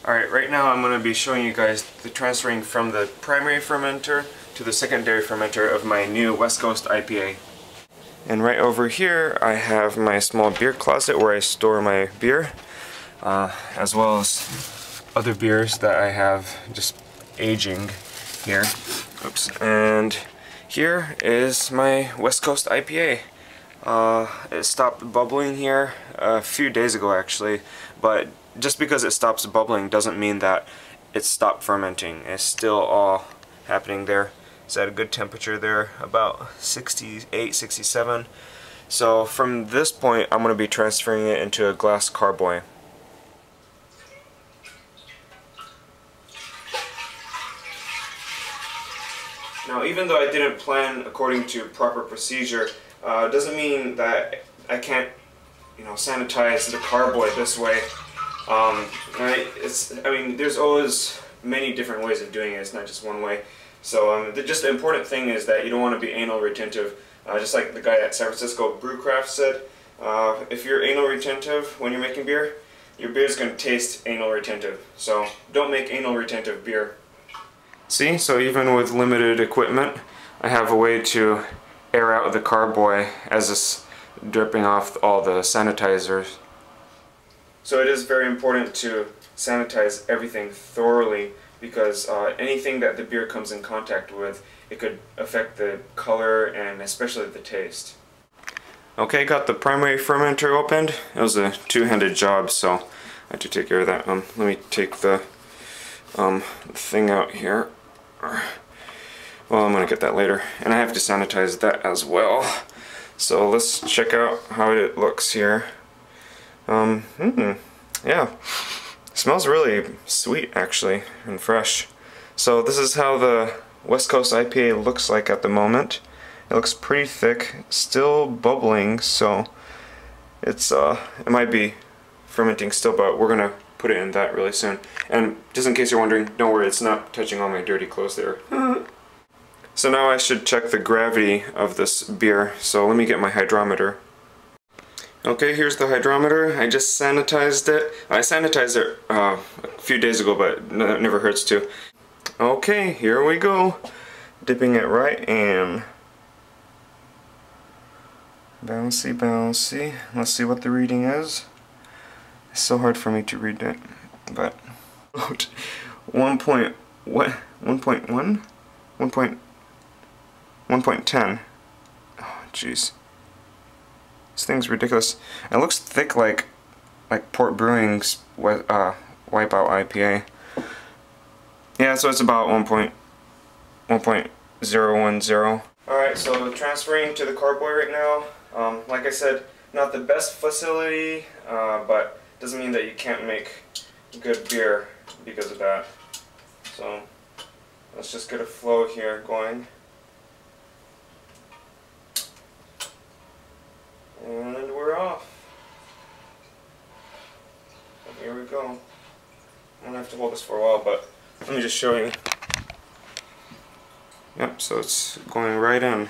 Alright, right now I'm going to be showing you guys the transferring from the primary fermenter to the secondary fermenter of my new West Coast IPA. And right over here I have my small beer closet where I store my beer, as well as other beers that I have just aging here. Oops. And here is my West Coast IPA. It stopped bubbling here a few days ago actually, but just because it stops bubbling doesn't mean that it stopped fermenting. It's still all happening there. It's at a good temperature there, about 68, 67. So from this point I'm going to be transferring it into a glass carboy. Now, even though I didn't plan according to proper procedure, doesn't mean that I can't, sanitize the carboy this way. I mean, there's always many different ways of doing it. It's not just one way. So just the important thing is that you don't want to be anal retentive. Just like the guy at San Francisco Brewcraft said, if you're anal retentive when you're making beer, your beer is going to taste anal retentive. So don't make anal retentive beer. See, so even with limited equipment, I have a way to air out the carboy as it's dripping off all the sanitizers. So it is very important to sanitize everything thoroughly, because anything that the beer comes in contact with, it could affect the color and especially the taste. Okay, got the primary fermenter opened. It was a two-handed job, so I had to take care of that. Let me take the thing out here. Well, I'm gonna get that later, and I have to sanitize that as well. So let's check out how it looks here. Yeah, it smells really sweet actually, and fresh. So this is how the West Coast IPA looks like at the moment. It looks pretty thick, still bubbling, so it's it might be fermenting still, but we're gonna put it in that really soon. And just in case you're wondering, don't worry, it's not touching all my dirty clothes there. So now I should check the gravity of this beer, so let me get my hydrometer. Okay, here's the hydrometer. I just sanitized it. I sanitized it a few days ago, but it never hurts to. Okay, here we go. Dipping it right in. Bouncy, bouncy. Let's see what the reading is. It's so hard for me to read it, but 1.1? 1.10. Oh, jeez. This thing's ridiculous. It looks thick like Port Brewing's Wipeout IPA. Yeah, so it's about 1.010. Alright, so transferring to the carboy right now. Like I said, not the best facility, but doesn't mean that you can't make good beer because of that. So let's just get a flow here going. And we're off. And here we go. I'm gonna have to hold this for a while, but let me just show you. Yep, so it's going right in.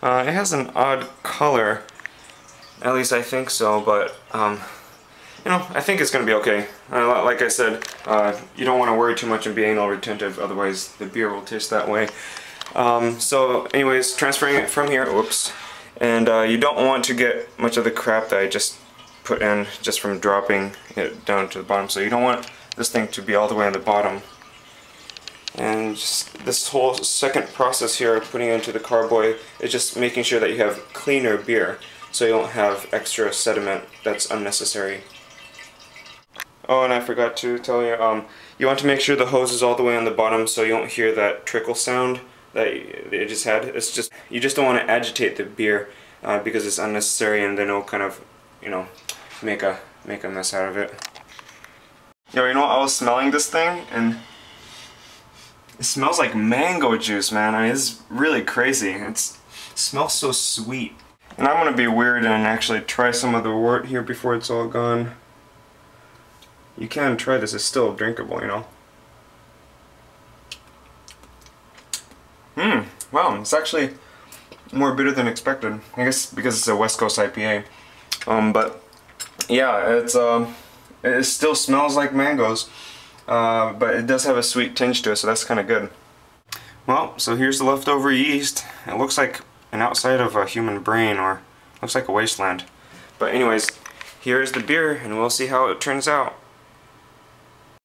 It has an odd color, at least I think so, but I think it's gonna be okay. Like I said, you don't want to worry too much and be anal retentive, otherwise the beer will taste that way. So anyways, transferring it from here, whoops. And you don't want to get much of the crap that I just put in just from dropping it down to the bottom. So you don't want this thing to be all the way on the bottom. And just this whole second process here of putting it into the carboy is just making sure that you have cleaner beer, so you don't have extra sediment that's unnecessary. Oh, and I forgot to tell you, you want to make sure the hose is all the way on the bottom so you don't hear that trickle sound that it just had. It's just, you just don't want to agitate the beer because it's unnecessary, and then it'll kind of, make a mess out of it. Yo, I was smelling this thing and it smells like mango juice, man. I mean, it's really crazy. It smells so sweet. And I'm gonna be weird and actually try some of the wort here before it's all gone. You can try this, it's still drinkable, Wow, it's actually more bitter than expected. I guess because it's a West Coast IPA. But yeah, it's It still smells like mangoes, but it does have a sweet tinge to it, so that's kind of good. Well, so here's the leftover yeast. It looks like an outside of a human brain, or looks like a wasteland. But anyways, here's the beer, and we'll see how it turns out.